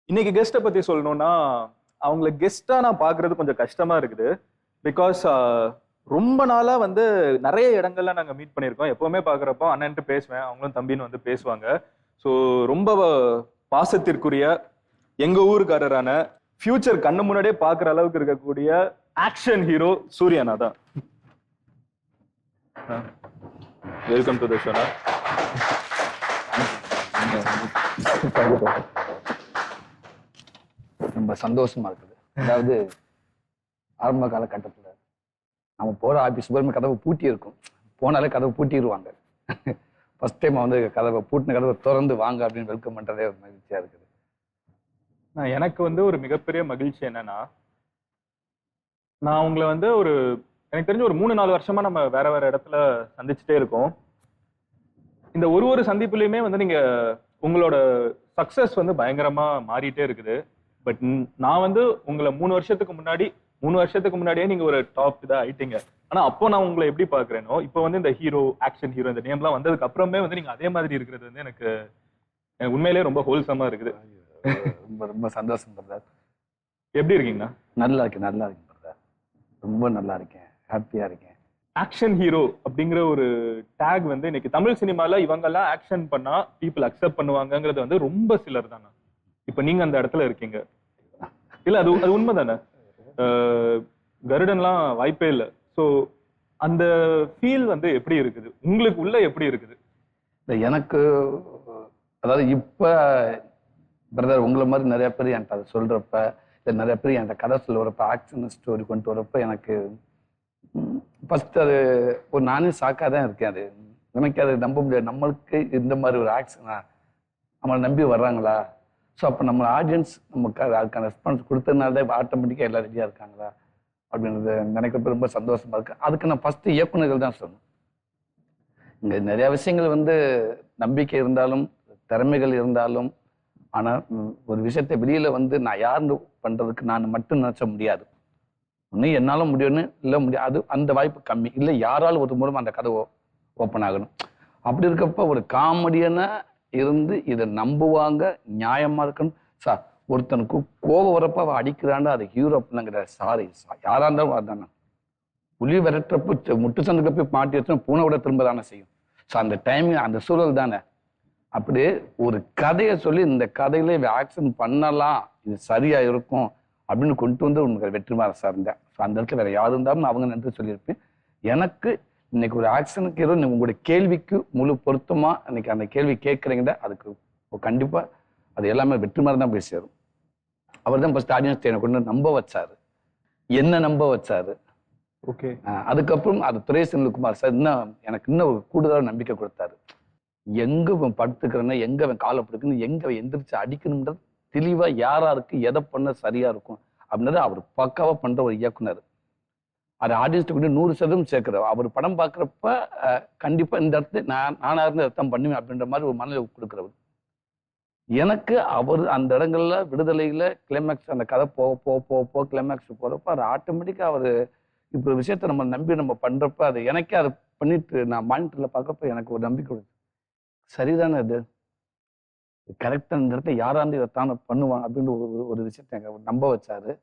இன்னைக்கு கெஸ்ட்டை பத்தி சொல்லணும்னா அவங்கள கெஸ்டா நான் பாக்குறது கொஞ்சம் கஷ்டமா இருக்குது. பிகாஸ் ரொம்ப நாளா வந்து நிறைய இடங்கள்ல நாங்க மீட் பண்ணியிருக்கோம். எப்பவுமே பாக்குறப்போ அண்ணன்ட்டு பேசுவேன், அவங்களும் தம்பின்னு வந்து பேசுவாங்க. ஸோ ரொம்ப பாசத்திற்குரிய எங்க ஊருக்காரரான ஃபியூச்சர் கண்ணு முன்னாடியே பாக்குற அளவுக்கு இருக்கக்கூடிய ஆக்ஷன் ஹீரோ சூர்யானா தான். Welcome to the show. ரொம்ப சந்தோஷமா இருக்குது. அதாவது ஆரம்ப காலகட்டத்தில் நம்ம போற ஆபீஸ் போய் கதவை பூட்டி இருக்கும், போனாலே கதவை பூட்டிடுவாங்க. ஃபர்ஸ்ட் டைம் வந்து கதவை பூட்டின கதவை திறந்து வாங்க அப்படின்னு வெல்கம் பண்றதே ஒரு மகிழ்ச்சியா இருக்குது. எனக்கு வந்து ஒரு மிகப்பெரிய மகிழ்ச்சி என்னன்னா, நான் உங்களை வந்து எனக்கு தெரிஞ்ச ஒரு 3-4 வருஷமா நம்ம வேற வேற இடத்துல சந்திச்சுட்டே இருக்கோம். இந்த ஒரு சந்திப்புலயுமே வந்து நீங்க உங்களோட சக்சஸ் வந்து பயங்கரமா மாறிட்டே இருக்குது. பட் நான் வந்து உங்களை 3 வருஷத்துக்கு முன்னாடியே நீங்க ஒரு டாப் இதா ஆயிட்டீங்க. ஆனா அப்போ நான் உங்களை எப்படி பாக்குறேனோ இப்போ வந்து இந்த ஹீரோ, ஆக்ஷன் ஹீரோ இந்த நேம்லாம் வந்ததுக்கு அப்புறமே வந்து நீங்க அதே மாதிரி இருக்கிறது வந்து எனக்கு உண்மையிலேயே ரொம்ப ஹோல்சமா இருக்குது. ரொம்ப ரொம்ப சந்தோஷம் பிரதர். எப்படி இருக்கீங்கண்ணா? நல்லா இருக்கேன் பிரதர், ரொம்ப நல்லா இருக்கேன், ஹாப்பியா இருக்கேன். ஆக்ஷன் ஹீரோ அப்படிங்கிற ஒரு டேக் வந்து இன்னைக்கு தமிழ் சினிமால இவங்கெல்லாம் ஆக்ஷன் பண்ணா பீப்புள் அக்செப்ட் பண்ணுவாங்கங்கிறது வந்து ரொம்ப சிலர் தானே. இப்ப நீங்க அந்த இடத்துல இருக்கீங்க இல்ல? அது உண்மைதானே? கருடன்லாம் வாய்ப்பே இல்லை. ஸோ அந்த ஃபீல் வந்து எப்படி இருக்குது உங்களுக்கு உள்ள, எப்படி இருக்குது? எனக்கு அதாவது இப்ப பிரதர் உங்களை மாதிரி நிறைய பேர் என்கிட்ட அதை சொல்றப்ப, இல்லை நிறைய பேர் என்கிட்ட கதை சொல்லுறப்ப, ஆக்ஷன் ஸ்டோரி கொண்டு வரப்ப எனக்கு ஃபர்ஸ்ட் அது ஒரு நானே ஷாக்காக தான் இருக்கேன். அது எனக்கு அது நம்ப முடியாது. நம்மளுக்கு இந்த மாதிரி ஒரு ஆக்ஷனா நம்மளை நம்பி வர்றாங்களா? ஸோ அப்போ நம்ம ஆடியன்ஸ் நமக்கு அதுக்கான ரெஸ்பான்ஸ் கொடுத்ததுனால தான் ஆட்டோமேட்டிக்காக எல்லாம் ரெடியாக இருக்காங்களா அப்படின்றது நினைக்கிறப்ப ரொம்ப சந்தோஷமா இருக்கு. அதுக்கு நான் ஃபர்ஸ்ட் இயக்குநர்கள் தான் சொல்லணும். இங்கே நிறைய விஷயங்கள் வந்து நம்பிக்கை இருந்தாலும் திறமைகள் இருந்தாலும், ஆனால் ஒரு விஷயத்தை வெளியில வந்து நான் யாருன்னு பண்றதுக்கு நான் மட்டும் நினைச்ச முடியாது. ஒன்னும் என்னாலும் முடியும்னு இல்லை முடியாது, அது அந்த வாய்ப்பு கம்மி. இல்லை யாராலும் ஒரு மூலமா அந்த கதை ஓப்பன் ஆகணும். அப்படி இருக்கப்ப ஒரு காமெடியனா இருந்து இதை நம்புவாங்க, நியாயமா இருக்கணும். சார் ஒருத்தனுக்கு கோபம் வரப்ப அவ அடிக்கிறான்னு அது ஹீரோ அப்படிங்கிற சாரி யாரா இருந்தாலும் அதுதானே. புலி விரட்டுறப்ப முட்டு சந்துக்கு போய் மாட்டி வச்சுன்னா பூனை விட திரும்ப தானே செய்யும். ஸோ அந்த டைமிங் அந்த சூழல் தானே. அப்படி ஒரு கதையை சொல்லி இந்த கதையில ஆக்ஷன் பண்ணலாம், இது சரியா இருக்கும் அப்படின்னு கொண்டு வந்து உங்களுக்கு வெற்றிமாறன் சார் இருந்தேன். ஸோ அந்த இடத்துல வேற யாரு இருந்தாலும் அவங்க நன்றி சொல்லியிருப்பேன். எனக்கு இன்னைக்கு ஒரு ஆக்ஷனுக்கு ஹீரோ உங்களுடைய கேள்விக்கு முழு பொருத்தமா இன்னைக்கு அந்த கேள்வி கேட்குறீங்க, அதுக்கு கண்டிப்பா அது எல்லாமே வெற்றிமாறன் தான் போய் சேரும். அவர் தான் ஃபர்ஸ்ட் ஆடியன்ஸ் என்னை கொண்டு நம்ப வச்சாரு, என்ன நம்ப வச்சாரு. ஓகே. அதுக்கப்புறம் அது துரை செந்தில்குமார் சார் இன்னும் எனக்கு இன்னும் ஒரு கூடுதலாக நம்பிக்கை கொடுத்தாரு. எங்க அவன் படுத்துக்கிறேன்னா, எங்க அவன் காலை பிடிக்கணும், எங்க அவன் எந்திரிச்சு அடிக்கணும்ன்றது தெளிவா யாராருக்கு எதை பண்ண சரியா இருக்கும் அப்படின்றத அவர் பக்காவா பண்ற ஒரு இயக்குனர். அது ஆடியன்ஸ் கூட 100% சேர்க்கிறார். அவர் படம் பார்க்குறப்ப கண்டிப்பா இந்த இடத்துல நானா இருந்து அர்த்தம் பண்ணுவேன் அப்படின்ற மாதிரி ஒரு மனநிலை கொடுக்குறவர். எனக்கு அவர் அந்த இடங்கள்ல விடுதலையில கிளைமேக்ஸ் அந்த கதை போக கிளைமேக்ஸ் போறப்ப அது ஆட்டோமேட்டிக்கா அவர் இப்படி ஒரு விஷயத்த நம்ம நம்பி நம்ம பண்றப்ப அது எனக்கே அதை பண்ணிட்டு நான் மானிட்டர்ல பார்க்கறப்ப எனக்கு ஒரு நம்பிக்கை கொடுத்து, சரிதானே இது கரெக்டா இந்த இடத்துல யாராந்து இதைத்தானே பண்ணுவான் அப்படின்னு ஒரு விஷயத்த நம்ப வச்சாரு.